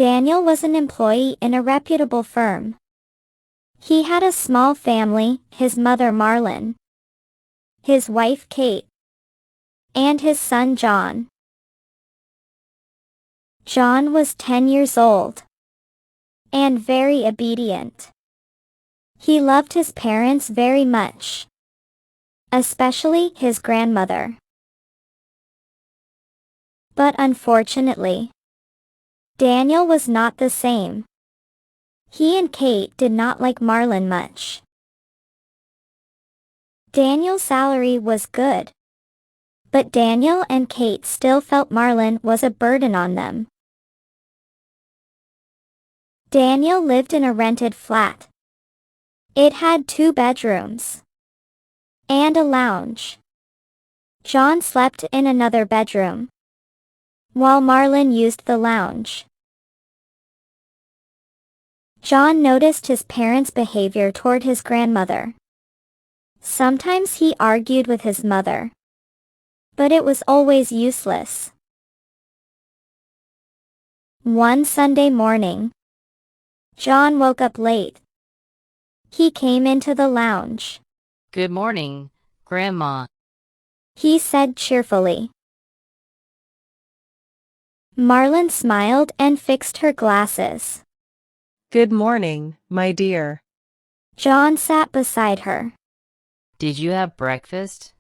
Daniel was an employee in a reputable firm. He had a small family, his mother Marlon, his wife Kate, and his son John. John was 10 years old and very obedient. He loved his parents very much, especially his grandmother. But unfortunately, Daniel was not the same. He and Kate did not like Marlon much. Daniel's salary was good, but Daniel and Kate still felt Marlon was a burden on them. Daniel lived in a rented flat. It had 2 bedrooms and a lounge. John slept in another bedroom, while Marlon used the lounge. John noticed his parents' behavior toward his grandmother. Sometimes he argued with his mother, but it was always useless. One Sunday morning, John woke up late. He came into the lounge. "Good morning, Grandma," he said cheerfully. Marlon smiled and fixed her glasses. "Good morning, my dear." John sat beside her. "Did you have breakfast?"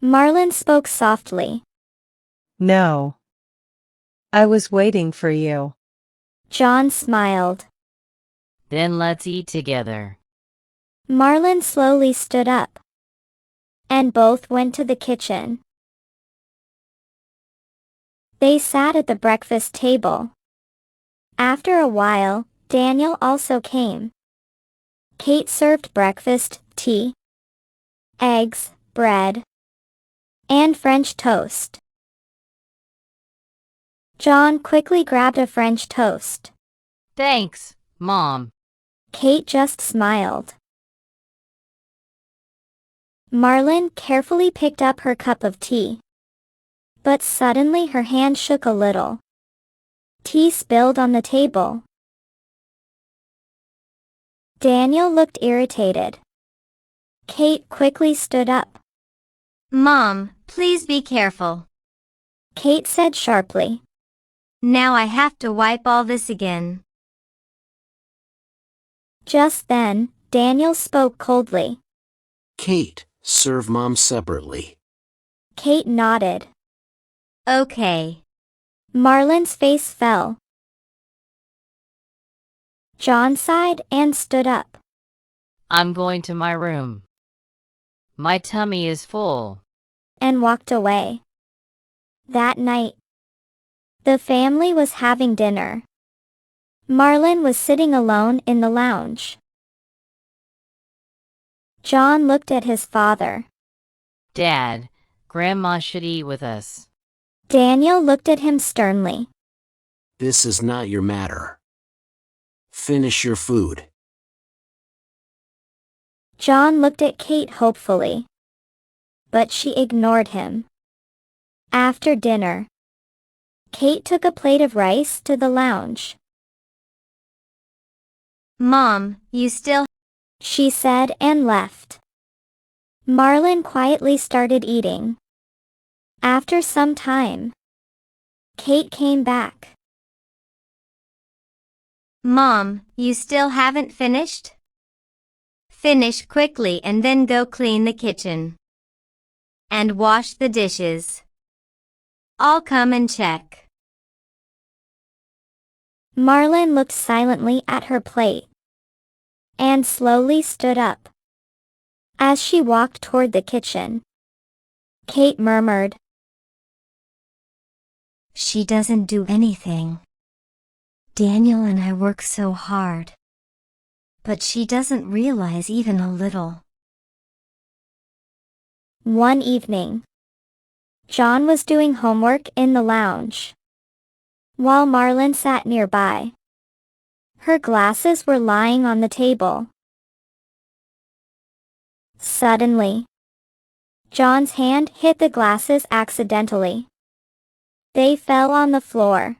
Marlon spoke softly. "No. I was waiting for you." John smiled. "Then let's eat together." Marlon slowly stood up, and both went to the kitchen. They sat at the breakfast table. After a while, Daniel also came. Kate served breakfast, tea, eggs, bread, and French toast. John quickly grabbed a French toast. "Thanks, Mom." Kate just smiled. Marlon carefully picked up her cup of tea. But suddenly her hand shook a little. Tea spilled on the table. Daniel looked irritated. Kate quickly stood up. "Mom, please be careful." Kate said sharply. "Now I have to wipe all this again." Just then, Daniel spoke coldly. "Kate, serve Mom separately." Kate nodded. Okay. Marlon's face fell. John sighed and stood up. "I'm going to my room. My tummy is full." And walked away. That night, the family was having dinner. Marlon was sitting alone in the lounge. John looked at his father. "Dad, Grandma should eat with us." Daniel looked at him sternly. "This is not your matter. Finish your food." John looked at Kate hopefully, but she ignored him. After dinner, Kate took a plate of rice to the lounge. "Mom, you still..." she said and left. Marlon quietly started eating. After some time, Kate came back. "Mom, you still haven't finished? Finish quickly and then go clean the kitchen. And wash the dishes. I'll come and check." Marlon looked silently at her plate and slowly stood up. As she walked toward the kitchen, Kate murmured, "She doesn't do anything. Daniel and I work so hard. But she doesn't realize even a little." One evening, John was doing homework in the lounge, while Marlon sat nearby. Her glasses were lying on the table. Suddenly, John's hand hit the glasses accidentally. They fell on the floor.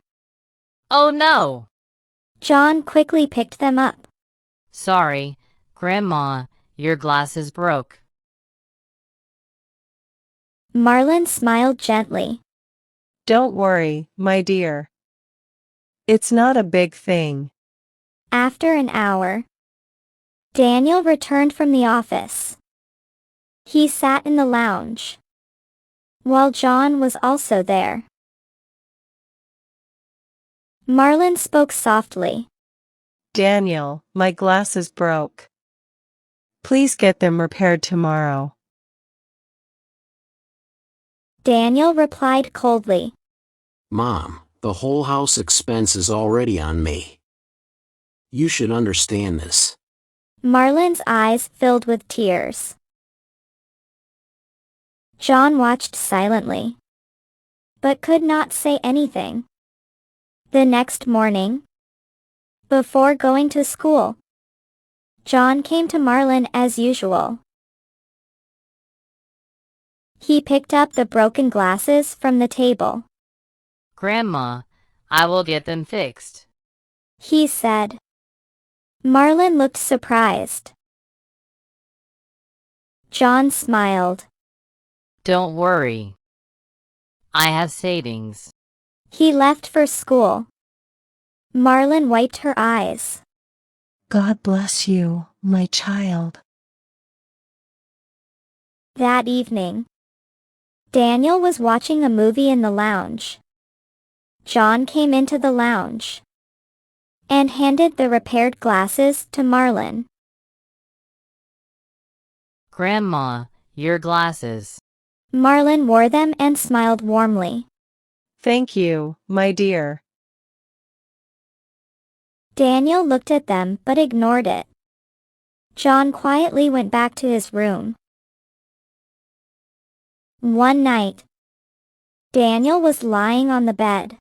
Oh no! John quickly picked them up. Sorry, Grandma, your glasses broke. Marlin smiled gently. Don't worry, my dear. It's not a big thing. After an hour, Daniel returned from the office. He sat in the lounge, while John was also there. Marlin spoke softly. Daniel, my glasses broke. Please get them repaired tomorrow. Daniel replied coldly. Mom, the whole house expense is already on me. You should understand this. Marlin's eyes filled with tears. John watched silently, but could not say anything. The next morning, before going to school, John came to Marlin as usual. He picked up the broken glasses from the table. Grandma, I will get them fixed. He said. Marlin looked surprised. John smiled. Don't worry. I have savings. He left for school. Marlin wiped her eyes. God bless you, my child. That evening, Daniel was watching a movie in the lounge. John came into the lounge and handed the repaired glasses to Marlin. Grandma, your glasses. Marlin wore them and smiled warmly. Thank you, my dear. Daniel looked at them but ignored it. John quietly went back to his room. One night, Daniel was lying on the bed,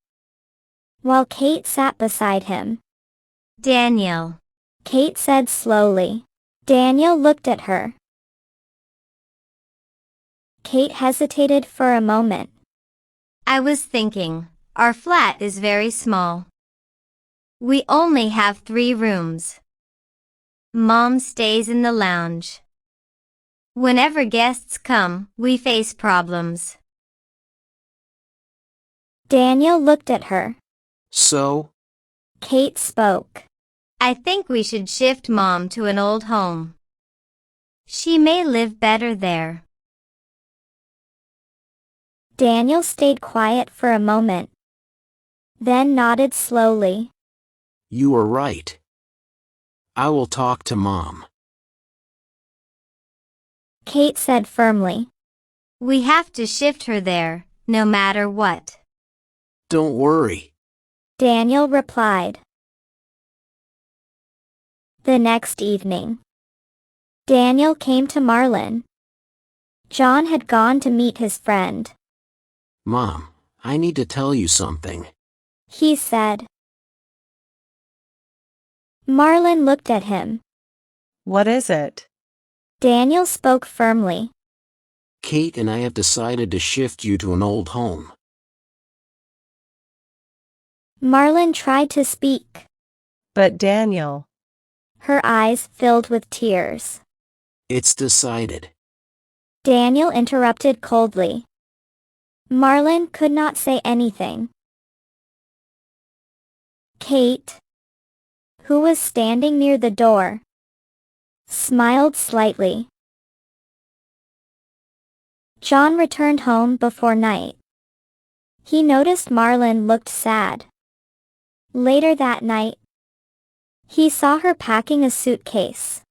while Kate sat beside him. Daniel. Kate said slowly. Daniel looked at her. Kate hesitated for a moment. I was thinking, our flat is very small. We only have 3 rooms. Mom stays in the lounge. Whenever guests come, we face problems. Daniel looked at her. So? Kate spoke. I think we should shift Mom to an old home. She may live better there. Daniel stayed quiet for a moment, then nodded slowly. You are right. I will talk to Mom. Kate said firmly. We have to shift her there, no matter what. Don't worry. Daniel replied. The next evening, Daniel came to Marlin. John had gone to meet his friend. Mom, I need to tell you something. He said. Marlin looked at him. What is it? Daniel spoke firmly. Kate and I have decided to shift you to an old home. Marlin tried to speak. But Daniel. Her eyes filled with tears. It's decided. Daniel interrupted coldly. Marlin could not say anything. Kate, who was standing near the door, smiled slightly. John returned home before night. He noticed Marlin looked sad. Later that night, he saw her packing a suitcase.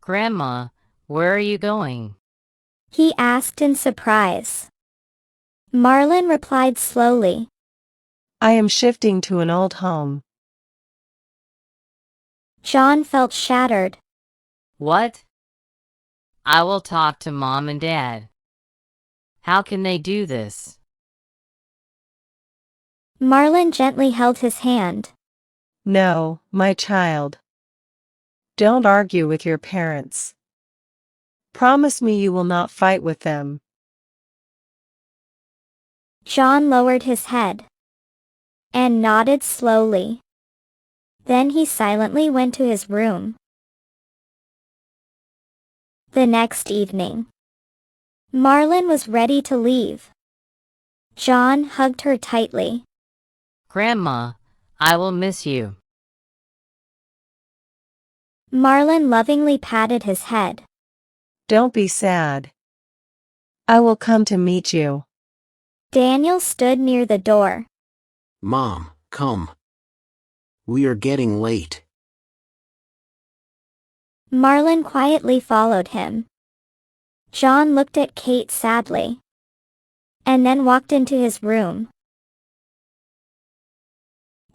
Grandma, where are you going? He asked in surprise. Marlin replied slowly. I am shifting to an old home. John felt shattered. What? I will talk to Mom and Dad. How can they do this? Marlin gently held his hand. No, my child. Don't argue with your parents. Promise me you will not fight with them. John lowered his head. and nodded slowly. Then he silently went to his room. The next evening, Marlin was ready to leave. John hugged her tightly. Grandma, I will miss you. Marlin lovingly patted his head. Don't be sad. I will come to meet you. Daniel stood near the door. Mom, come. We are getting late. Marlin quietly followed him. John looked at Kate sadly, and then walked into his room.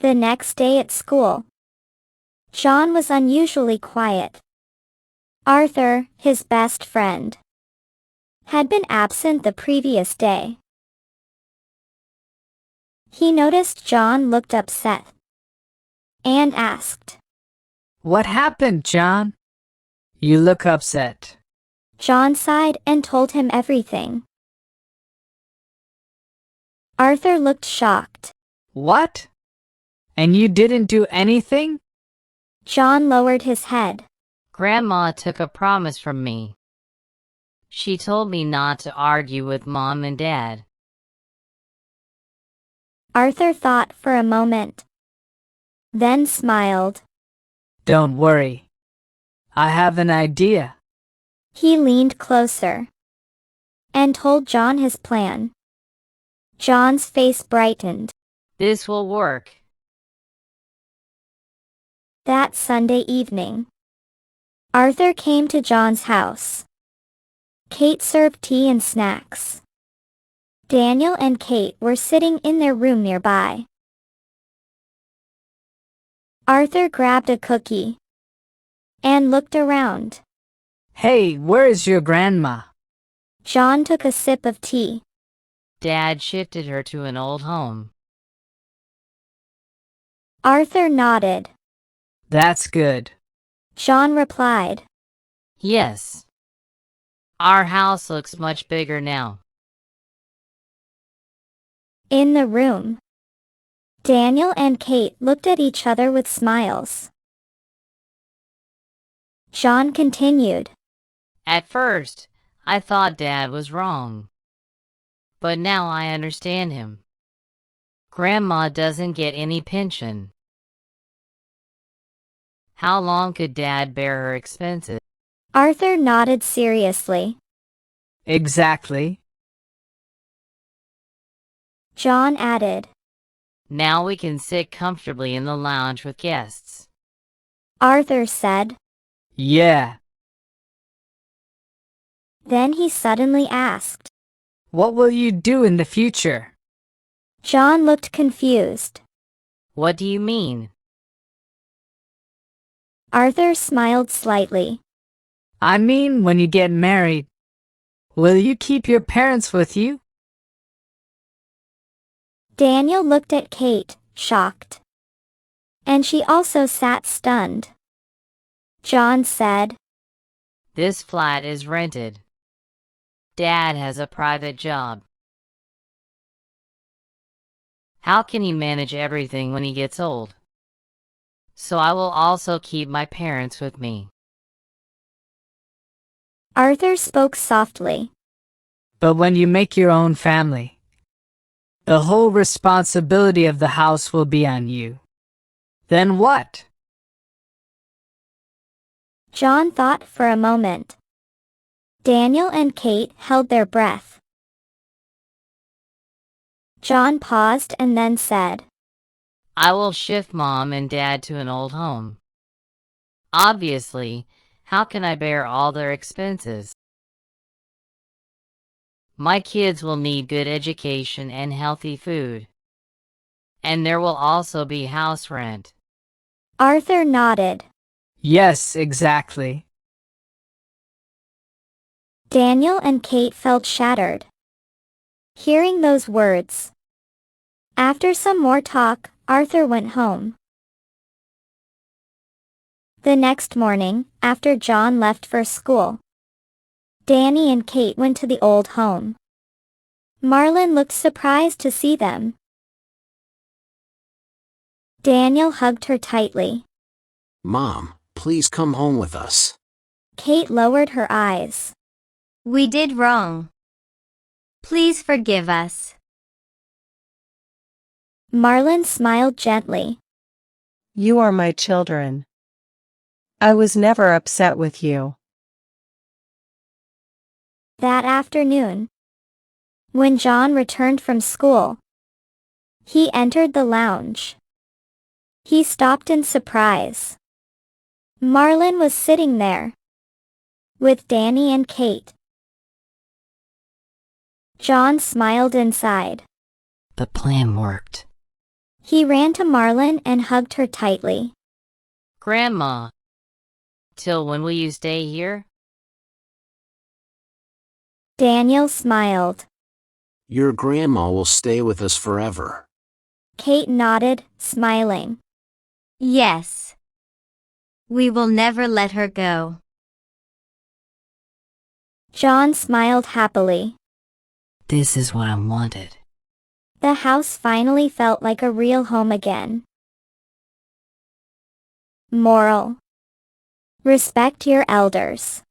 The next day at school, John was unusually quiet. Arthur, his best friend, had been absent the previous day. He noticed John looked upset and asked, What happened, John? You look upset. John sighed and told him everything. Arthur looked shocked. What? And you didn't do anything? John lowered his head. Grandma took a promise from me. She told me not to argue with Mom and Dad. Arthur thought for a moment, then smiled. Don't worry. I have an idea. He leaned closer and told John his plan. John's face brightened. This will work. That Sunday evening, Arthur came to John's house. Kate served tea and snacks. Daniel and Kate were sitting in their room nearby. Arthur grabbed a cookie and looked around. Hey, where is your grandma? John took a sip of tea. Dad shifted her to an old home. Arthur nodded. That's good. John replied. Yes. Our house looks much bigger now. In the room, Daniel and Kate looked at each other with smiles. John continued. At first, I thought Dad was wrong. But now I understand him. Grandma doesn't get any pension. How long could Dad bear her expenses? Arthur nodded seriously. Exactly. John added. Now we can sit comfortably in the lounge with guests. Arthur said. Yeah. Then he suddenly asked. What will you do in the future? John looked confused. What do you mean? Arthur smiled slightly. I mean, when you get married, will you keep your parents with you? Daniel looked at Kate, shocked. And she also sat stunned. John said. This flat is rented. Dad has a private job. How can he manage everything when he gets old? So I will also keep my parents with me. Arthur spoke softly. But when you make your own family, the whole responsibility of the house will be on you. Then what? John thought for a moment. Daniel and Kate held their breath. John paused and then said. I will shift Mom and Dad to an old home. Obviously, how can I bear all their expenses? My kids will need good education and healthy food. And there will also be house rent. Arthur nodded. Yes, exactly. Daniel and Kate felt shattered, hearing those words. After some more talk, Arthur went home. The next morning, after John left for school, Danny and Kate went to the old home. Marlin looked surprised to see them. Daniel hugged her tightly. Mom, please come home with us. Kate lowered her eyes. We did wrong. Please forgive us. Marlon smiled gently. You are my children. I was never upset with you. That afternoon, when John returned from school, he entered the lounge. He stopped in surprise. Marlon was sitting there, with Danny and Kate. John smiled inside. The plan worked. He ran to Marlon and hugged her tightly. Grandma, till when will you stay here? Daniel smiled. Your grandma will stay with us forever. Kate nodded, smiling. Yes. We will never let her go. John smiled happily. This is what I wanted. The house finally felt like a real home again. Moral: respect your elders.